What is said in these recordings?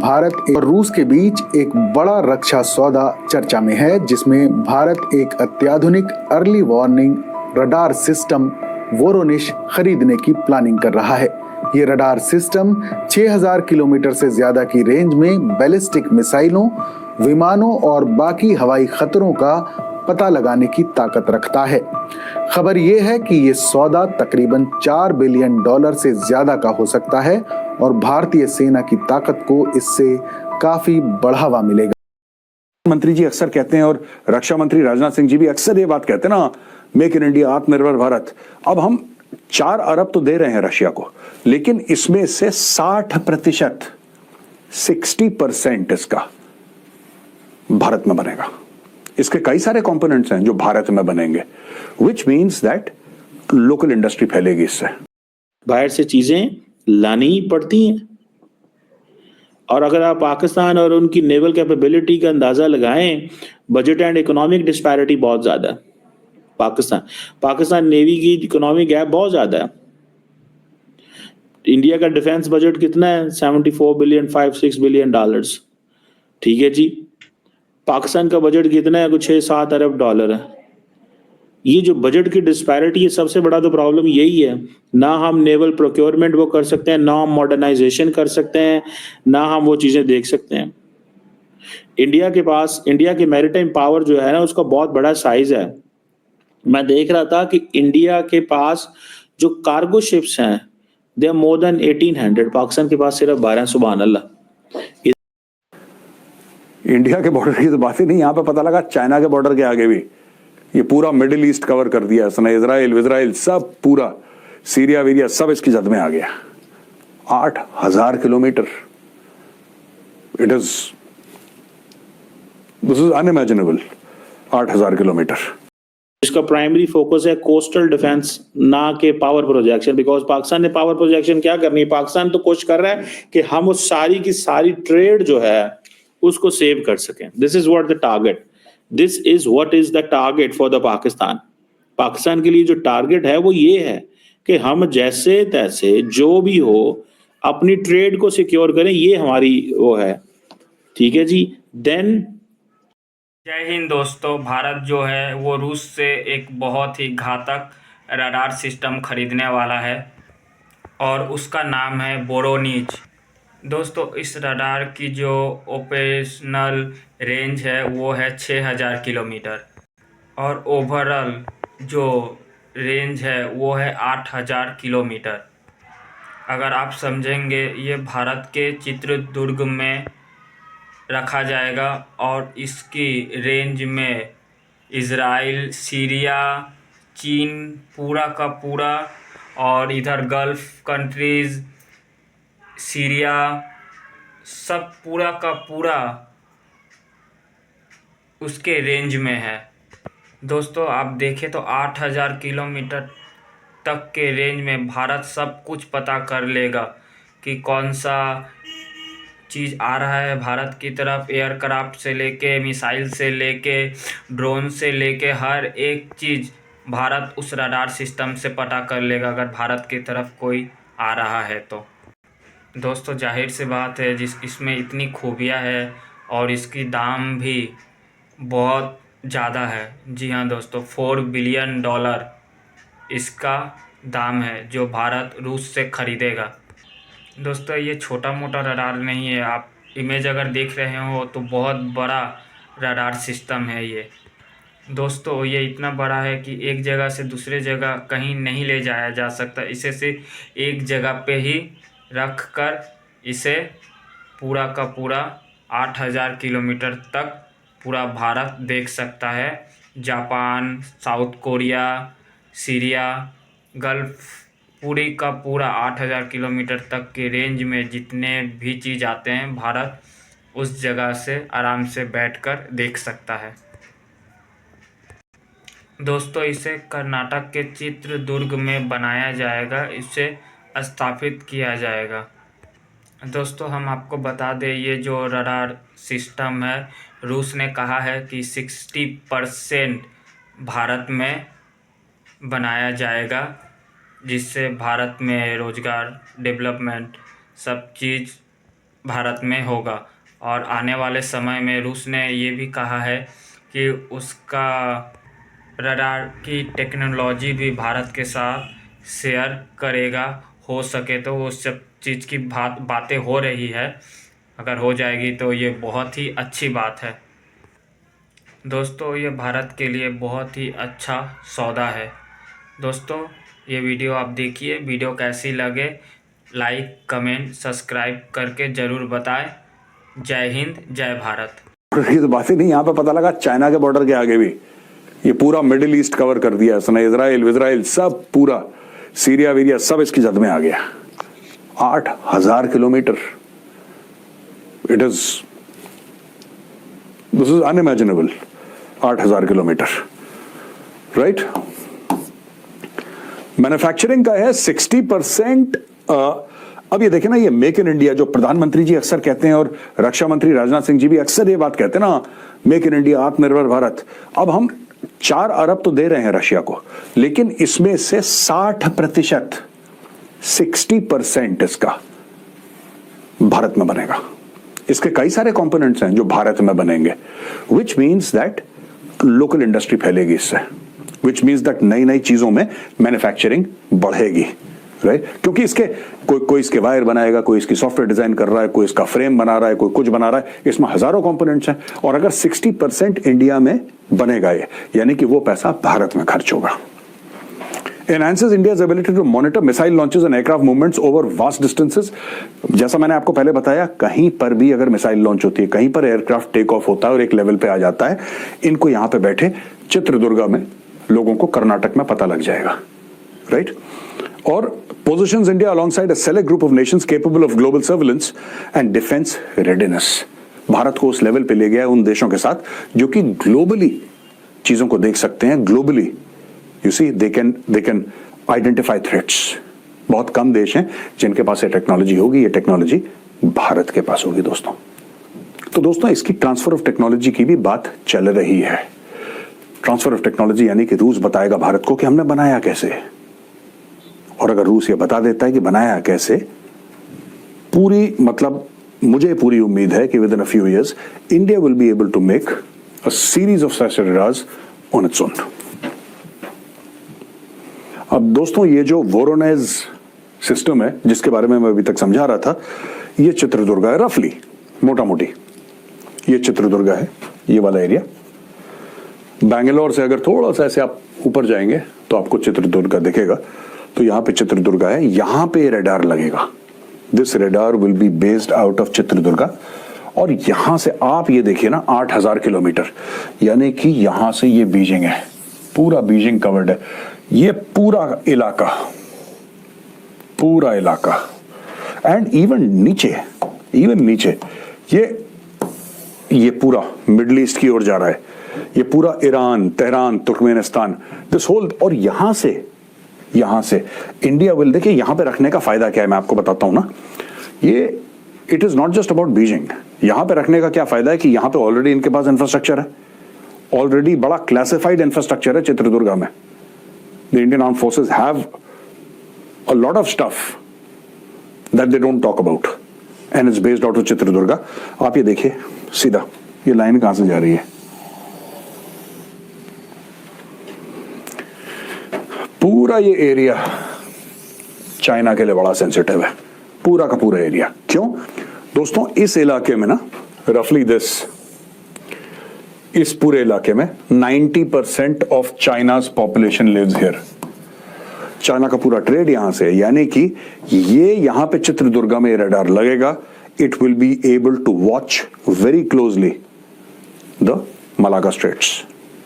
भारत और रूस के बीच एक बड़ा रक्षा सौदा चर्चा में है, जिसमें भारत एक अत्याधुनिक early warning radar system Voronezh खरीदने की प्लानिंग कर रहा है। ये रडार सिस्टम 6000 किलोमीटर से ज्यादा की रेंज में बैलिस्टिक मिसाइलों, विमानों और बाकी हवाई खतरों का पता लगाने की ताकत रखता है। खबर यह है कि ये सौदा तकरीबन $4 बिलियन से ज्यादा का हो सकता है और भारतीय सेना की ताकत को इससे काफी बढ़ावा मिलेगा। मंत्री जी अक्सर कहते हैं और रक्षा मंत्री राजनाथ सिंह जी भी अक्सर ये बात कहते हैं ना, मेक इन इंडिया, आत्मनिर्भर भारत। अब हम 4 अरब तो दे रहे हैं रशिया को, लेकिन इसमें से 60% 60% इसका भारत में बनेगा। इसके कई सारे कंपोनेंट्स हैं जो भारत में बनेंगे, which means that local industry फैलेगी इससे। बाहर से चीजें लानी ही पड़ती हैं, और अगर आप पाकिस्तान और उनकी नेवल कैपेबिलिटी का अंदाजा लगाएं, बजट एंड इकोनॉमिक डिस्पैरिटी बहुत ज्यादा है। पाकिस्तान नेवी की इकोनॉमिक गैप बहुत ज्यादा है। इंडिया का डिफेंस बजट कितना है? 74 बिलियन, $5-6 बिलियन। ठीक है जी। पाकिस्तान का बजट कितना है? कुछ 6-7 अरब डॉलर है। ये जो बजट की डिस्पैरिटी है, सबसे बड़ा तो प्रॉब्लम यही है। ना हम नेवल प्रोक्योरमेंट वो कर सकते हैं, ना हम मॉडर्नाइजेशन कर सकते हैं, ना हम वो चीजें देख सकते हैं। इंडिया के मैरिटाइम पावर जो है ना, उसका बहुत बड़ा साइज है। मैं देख रहा था कि इंडिया के पास जो कार्गो शिप्स हैं, they are more than 1800। Pakistan के पास सिर्फ 12। सुभान अल्लाह। इंडिया के बॉर्डर की तो बात ही नहीं, यहां पे पता लगा चाइना के बॉर्डर के आगे भी ये पूरा मिडिल ईस्ट कवर कर दिया इसने, इजराइल सब पूरा, सीरिया वीरिया सब इसकी जद में आ गया। 8000 kilometre, this is unimaginable. 8000 kilometre. इसका प्राइमरी फोकस है कोस्टल डिफेंस, ना के पावर प्रोजेक्शन। बिकॉज पाकिस्तान ने पावर प्रोजेक्शन क्या करनी है? पाकिस्तान तो कोशिश कर रहा है कि हम उस सारी की सारी ट्रेड जो है उसको सेव कर सकें। This is what the target, this is what is the target for the Pakistan के लिए जो टारगेट है वो ये है कि हम जैसे तैसे जो भी हो अपनी ट्रेड को सिक्योर करें। ये हमारी वो है। ठीक है जी। देन जय हिंद दोस्तों। भारत जो है वो रूस से एक बहुत ही घातक रडार सिस्टम खरीदने वाला है और उसका नाम है वोरोनिज। दोस्तों, इस रडार की जो ऑपरेशनल रेंज है वो है 6000 किलोमीटर और ओवरऑल जो रेंज है वो है 8000 किलोमीटर। अगर आप समझेंगे, ये भारत के चित्रदुर्ग में रखा जाएगा और इसकी रेंज में इज़राइल, सीरिया, चीन पूरा का पूरा और इधर गल्फ़ कंट्रीज़, सीरिया, सब पूरा का पूरा उसके रेंज में है। दोस्तों, आप देखें तो 8000 किलोमीटर तक के रेंज में भारत सब कुछ पता कर लेगा कि कौन सा चीज़ आ रहा है भारत की तरफ। एयरक्राफ्ट से लेके, मिसाइल से लेके, ड्रोन से लेके, हर एक चीज़ भारत उस रडार सिस्टम से पता कर लेगा अगर भारत की तरफ कोई आ रहा है तो। दोस्तों, जाहिर सी बात है, इसमें इतनी खूबियाँ है और इसकी दाम भी बहुत ज़्यादा है। जी हाँ दोस्तों, $4 बिलियन इसका दाम है जो भारत रूस से खरीदेगा। दोस्तों, ये छोटा मोटा रडार नहीं है। आप इमेज अगर देख रहे हो तो बहुत बड़ा रडार सिस्टम है ये। दोस्तों, ये इतना बड़ा है कि एक जगह से दूसरे जगह कहीं नहीं ले जाया जा सकता। इसे सिर्फ एक जगह पे ही रख कर इसे पूरा का पूरा 8000 किलोमीटर तक पूरा भारत देख सकता है। Japan, south Korea, Syria, gulf, पूरी का पूरा 8000 किलोमीटर तक के रेंज में जितने भी चीज़ आते हैं, भारत उस जगह से आराम से बैठकर देख सकता है। दोस्तों, इसे कर्नाटक के चित्रदुर्ग में बनाया जाएगा, इसे स्थापित किया जाएगा। दोस्तों, हम आपको बता दें, ये जो रडार सिस्टम है, रूस ने कहा है कि 60% भारत में बनाया जाएगा, जिससे भारत में रोज़गार, डेवलपमेंट सब चीज़ भारत में होगा। और आने वाले समय में रूस ने ये भी कहा है कि उसका रडार की टेक्नोलॉजी भी भारत के साथ शेयर करेगा। हो सके तो वो सब चीज़ की बातें हो रही है। अगर हो जाएगी तो ये बहुत ही अच्छी बात है। दोस्तों, ये भारत के लिए बहुत ही अच्छा सौदा है। दोस्तों, ये वीडियो आप देखिए, वीडियो कैसी लगे लाइक कमेंट सब्सक्राइब करके ज़रूर बताएं। जय हिंद, जय भारत। ये तो बात ही नहीं, यहाँ पे पता लगा चाइना के बॉर्डर के आगे भी ये पूरा मिडिल ईस्ट कवर कर दिया इसने, इजराइल सब पूरा, सीरिया वीरिया सब इसकी जद में आ गया। 8,000 kilometre, this is unimaginable. 8,000 kilometre, right. Manufacturing का है 60%। अब ये देखे ना, ये मेक इन इंडिया जो प्रधानमंत्री जी अक्सर कहते हैं और रक्षा मंत्री राजनाथ सिंह जी भी अक्सर ये बात कहते हैं ना, मेक इन इंडिया, आत्मनिर्भर भारत। अब हम 4 अरब तो दे रहे हैं रशिया को, लेकिन इसमें से 60%, 60% इसका भारत में बनेगा। इसके कई सारे कंपोनेंट्स हैं जो भारत में बनेंगे, which means that local industry फैलेगी इससे, विच मीन्स दैट नई नई चीजों में मैन्युफैक्चरिंग बढ़ेगी, राइट। क्योंकि इसके कोई इसके वायर बनाएगा, कोई इसकी सॉफ्टवेयर डिजाइन कर रहा है, कोई इसका फ्रेम बना रहा है, कोई कुछ बना रहा है, इसमें हजारों कंपोनेंट्स हैं। और अगर 60% इंडिया में बनेगा ये, यानी कि वो पैसा भारत में खर्च होगा। Enhances India's ability to monitor missile launches and aircraft movements over vast distances। जैसा मैंने आपको पहले बताया, कहीं पर भी अगर मिसाइल लॉन्च होती है, कहीं पर एयरक्राफ्ट टेक ऑफ होता है और एक लेवल पे आ जाता है, इनको यहां पे बैठे चित्रदुर्गा में लोगों को कर्नाटक में पता लग जाएगा, राइट। और positions India alongside a select group of nations capable of global surveillance and defense readiness। Bharat को उस लेवल पे ले गया उन देशों के साथ जो कि ग्लोबली चीजों को देख सकते हैं। Globally you see they can identify threats. बहुत कम देश हैं जिनके पास ये टेक्नोलॉजी होगी, ये टेक्नोलॉजी भारत के पास होगी दोस्तों। तो दोस्तों, इसकी ट्रांसफर ऑफ टेक्नोलॉजी की भी बात चल रही है। ट्रांसफर ऑफ टेक्नोलॉजी यानी कि रूस बताएगा भारत को कि हमने बनाया कैसे, और अगर रूस ये बता देता है कि बनाया कैसे, पूरी मतलब मुझे पूरी उम्मीद है कि within a few years India will be able to make a series of such radars on its own. अब दोस्तों, ये जो वोरोनेज सिस्टम है जिसके बारे में मैं अभी तक समझा रहा था, ये चित्रदुर्गा है, रफली मोटा मोटी ये चित्रदुर्गा है, ये वाला एरिया। बैंगलोर से अगर थोड़ा सा ऐसे आप ऊपर जाएंगे तो आपको चित्रदुर्गा दिखेगा। तो यहां पे चित्रदुर्गा है, यहां पे रेडार लगेगा। This radar will be based out of Chitradurga. और यहां से आप ये देखिए ना, 8,000 किलोमीटर, यानी कि यहां से ये बीजिंग है, पूरा बीजिंग कवर्ड है। ये पूरा इलाका एंड इवन नीचे ये पूरा मिडिल ईस्ट की ओर जा रहा है। ये पूरा Iran, Tehran, Turkmenistan, this whole. और यहां से इंडिया विल, देखिए यहां पे रखने का फायदा क्या है मैं आपको बताता हूं ना। ये it is not just about Beijing. यहां पे रखने का क्या फायदा है कि यहां पे ऑलरेडी इनके पास इंफ्रास्ट्रक्चर है, ऑलरेडी बड़ा क्लासिफाइड इंफ्रास्ट्रक्चर है चित्रदुर्गा में। The Indian armed forces have a lot of stuff that they don't talk about and it's based out of Chitradurga. आप ये देखिए सीधा, ये लाइन कहां से जा रही है, पूरा ये एरिया चाइना के लिए बड़ा सेंसिटिव है, पूरा का पूरा एरिया। क्यों दोस्तों, इस इलाके में ना रफली इस पूरे इलाके में 90% of China's population lives here. China का पूरा ट्रेड यहां से है, यानी कि ये यहां पे चित्रदुर्गा में रडार लगेगा। It will be able to watch very closely the Malacca straits.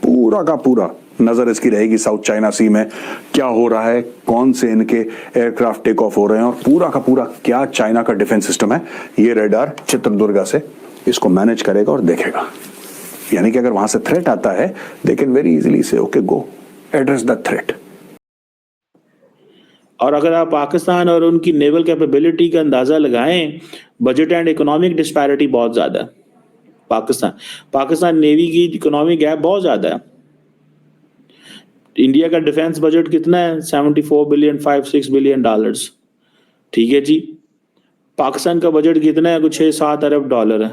पूरा का पूरा नजर इसकी रहेगी साउथ चाइना सी में क्या हो रहा है, कौन से इनके एयरक्राफ्ट टेक ऑफ हो रहे हैं, और पूरा का पूरा क्या चाइना का डिफेंस सिस्टम है। ये रेडार चित्रदुर्गा से इसको मैनेज करेगा और देखेगा। यानी कि अगर वहां से थ्रेट आता है, दे कैन वेरी इजीली से okay go address the threat. और अगर आप पाकिस्तान और उनकी नेवल कैपेबिलिटी का अंदाजा लगाएं, बजट एंड इकोनॉमिक डिस्पैरिटी बहुत ज्यादा है। पाकिस्तान नेवी की इकोनॉमिक गैप बहुत ज्यादा है। इंडिया का डिफेंस बजट कितना है? 74 बिलियन, $5-6 बिलियन। ठीक है जी। पाकिस्तान का बजट कितना है? कुछ 6-7 अरब डॉलर है।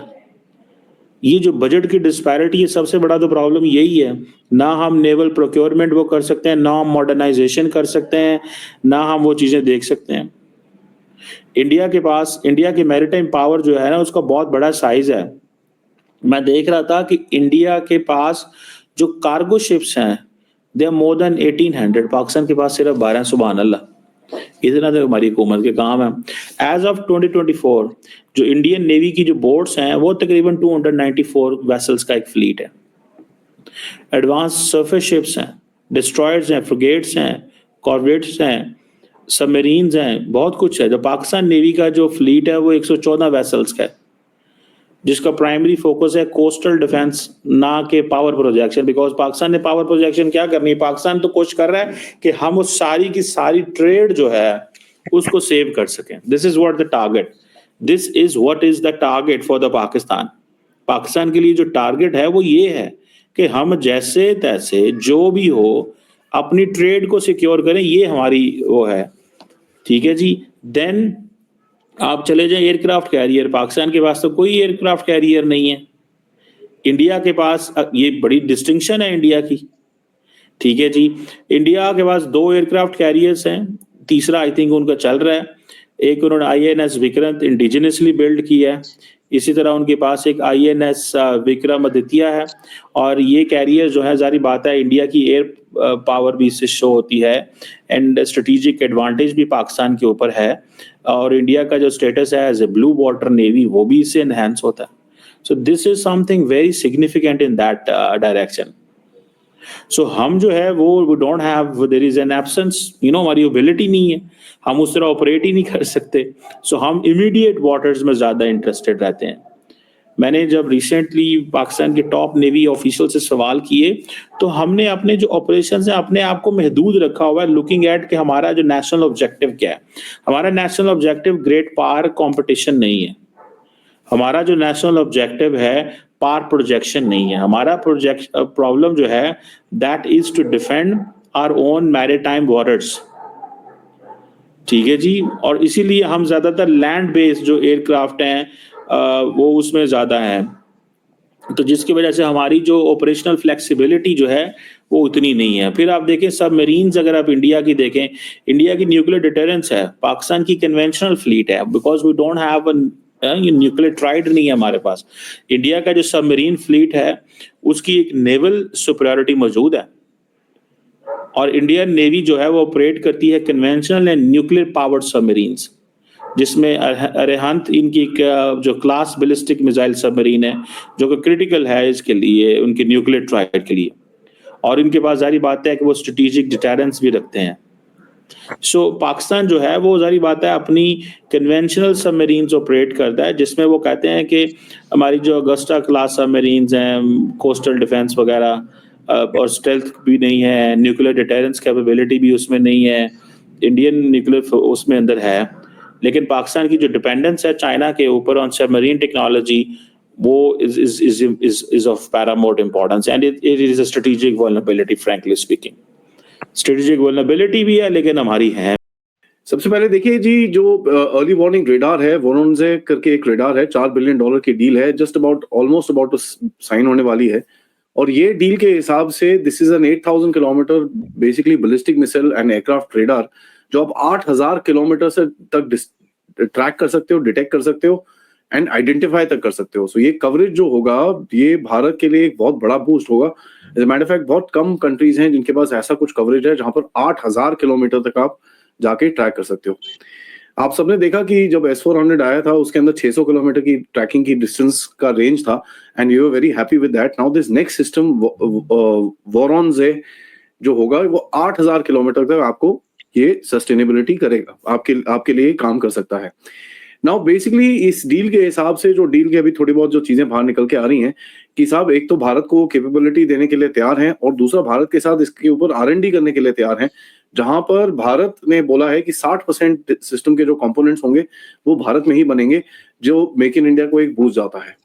ये जो बजट की डिस्पैरिटी है, सबसे बड़ा तो प्रॉब्लम यही है। ना हम नेवल प्रोक्योरमेंट वो कर सकते हैं, ना हम मॉडर्नाइजेशन कर सकते हैं, ना हम वो चीज़ें देख सकते हैं। इंडिया के पास, इंडिया की मैरीटाइम पावर जो है ना, उसका बहुत बड़ा साइज है। मैं देख रहा था कि इंडिया के पास जो कार्गो शिप्स हैं, they are more than 1800। Pakistan के पास सिर्फ 12। सुभान अल्लाह, इतना तो हमारी हुकूमत के काम है। एज ऑफ 2024 जो इंडियन नेवी की जो बोट्स हैं, वो तकरीबन 294 वेसल्स का एक फ्लीट है। एडवांस सरफेस शिप्स हैं, डिस्ट्रॉयर्स हैं, फ्रिगेट्स हैं, कॉर्वेट्स हैं, सबमरीन्स हैं, बहुत कुछ है। जो पाकिस्तान नेवी का जो फ्लीट है वो 114 वेसल्स का है, जिसका प्राइमरी फोकस है कोस्टल डिफेंस, ना के पावर प्रोजेक्शन। बिकॉज पाकिस्तान ने पावर प्रोजेक्शन क्या करनी है? पाकिस्तान तो कोशिश कर रहा है कि हम उस सारी की सारी ट्रेड जो है उसको सेव कर सकें। This is what the target, this is what is the target for the Pakistan. Pakistan के लिए जो टारगेट है वो ये है कि हम जैसे तैसे जो भी हो अपनी ट्रेड को सिक्योर करें, ये हमारी वो है। ठीक है जी। देन आप चले जाएं एयरक्राफ्ट कैरियर, पाकिस्तान के पास तो कोई एयरक्राफ्ट कैरियर नहीं है। इंडिया के पास, ये बड़ी डिस्टिंक्शन है इंडिया की। ठीक है जी, इंडिया के पास 2 एयरक्राफ्ट कैरियर्स हैं, तीसरा आई थिंक उनका चल रहा है। एक उन्होंने INS विक्रांत इंडिजिनसली बिल्ड किया है, इसी तरह उनके पास एक INS विक्रमादित्य है। और ये कैरियर जो है, जारी बात है, इंडिया की एयर पावर भी इससे शो होती है एंड स्ट्रेटेजिक एडवांटेज भी पाकिस्तान के ऊपर है। और इंडिया का जो स्टेटस है as a blue water navy, वो भी इससे एनहेंस होता है। So this is something very significant in that direction. So हम जो है वो don't have, there is an absence, हमारी एबिलिटी नहीं है, हम उस तरह ऑपरेट ही नहीं कर सकते। सो हम इमीडिएट वाटर्स में ज़्यादा इंटरेस्टेड रहते हैं। मैंने जब रिसेंटली पाकिस्तान के टॉप नेवी ऑफिशियल से सवाल किए, तो हमने अपने जो ऑपरेशन है अपने आप को महदूद रखा हुआ है, लुकिंग एट कि हमारा जो नेशनल ऑब्जेक्टिव क्या है। हमारा national objective great power competition नहीं है, हमारा जो नेशनल ऑब्जेक्टिव है पावर प्रोजेक्शन नहीं है। हमारा प्रोजेक्ट प्रॉब्लम जो है that is to defend our own maritime waters. ठीक है जी। और इसीलिए हम ज्यादातर लैंड बेस्ड जो एयरक्राफ्ट हैं वो उसमें ज्यादा है, तो जिसकी वजह से हमारी जो ऑपरेशनल फ्लेक्सिबिलिटी जो है वो उतनी नहीं है। फिर आप देखें सबमरीन्स, अगर आप इंडिया की देखें, इंडिया की न्यूक्लियर डिटरेंस है, पाकिस्तान की कन्वेंशनल फ्लीट है, because we don't have nuclear triad नहीं है हमारे पास। इंडिया का जो सबमरीन फ्लीट है उसकी एक नेवल सुपीरियरिटी मौजूद है, और इंडियन नेवी जो है वो ऑपरेट करती है conventional and nuclear powered submarines, जिसमें अरिहंत इनकी एक जो क्लास बैलिस्टिक मिसाइल सबमरीन है, जो कि क्रिटिकल है इसके लिए, उनके न्यूक्लियर ट्राइड के लिए। और इनके पास जारी बात है कि वो स्ट्रेटेजिक डिटरेंस भी रखते हैं। सो पाकिस्तान जो है वो जारी बात है अपनी कन्वेंशनल सबमरीन्स ऑपरेट करता है, जिसमें वो कहते हैं कि हमारी जो अगस्टा क्लास सबमरीन्स हैं, कोस्टल डिफेंस वगैरह, और स्टेल्थ भी नहीं है, न्यूक्लियर डिटरेंस कैपेबिलिटी भी उसमें नहीं है, इंडियन न्यूक्लियर उसमें अंदर है। लेकिन पाकिस्तान की जो डिपेंडेंस है चाइना के ऊपर ऑन सबमरीन टेक्नोलॉजी, वो is of paramount importance, and it is a strategic vulnerability, frankly speaking. Strategic vulnerability भी है, लेकिन हमारी है। सबसे पहले देखिए जी, जो अर्ली वार्निंग रेडार है, वोरोनजे करके एक रेडार है, $4 बिलियन की डील है, just about almost about to sign होने वाली है। और ये डील के हिसाब से this is an 8000 kilometre basically ballistic missile and aircraft radar, जो आप 8000 किलोमीटर से तक ट्रैक कर सकते हो, डिटेक्ट कर सकते हो एंड आइडेंटिफाई तक कर सकते हो। सो ये कवरेज जो होगा, ये भारत के लिए एक बहुत बड़ा बूस्ट होगा। As a matter of fact, बहुत कम कंट्रीज हैं जिनके पास ऐसा कुछ कवरेज है जहां पर 8000 किलोमीटर तक आप जाके ट्रैक कर सकते हो। आप सबने देखा कि जब S-400 आया था, उसके अंदर 600 किलोमीटर की ट्रैकिंग की डिस्टेंस का रेंज था, and we were very happy with that. Now this next system Voronezh जो होगा, वो 8000 किलोमीटर तक आपको ये सस्टेनेबिलिटी करेगा, आपके लिए काम कर सकता है। नाउ बेसिकली इस डील के हिसाब से, जो डील के अभी थोड़ी बहुत जो चीजें बाहर निकल के आ रही हैं, कि साहब एक तो भारत को कैपेबिलिटी देने के लिए तैयार हैं, और दूसरा भारत के साथ इसके ऊपर R&D करने के लिए तैयार हैं, जहां पर भारत ने बोला है कि 60% सिस्टम के जो कंपोनेंट्स होंगे वो भारत में ही बनेंगे, जो मेक इन इंडिया को एक बूस्ट जाता है।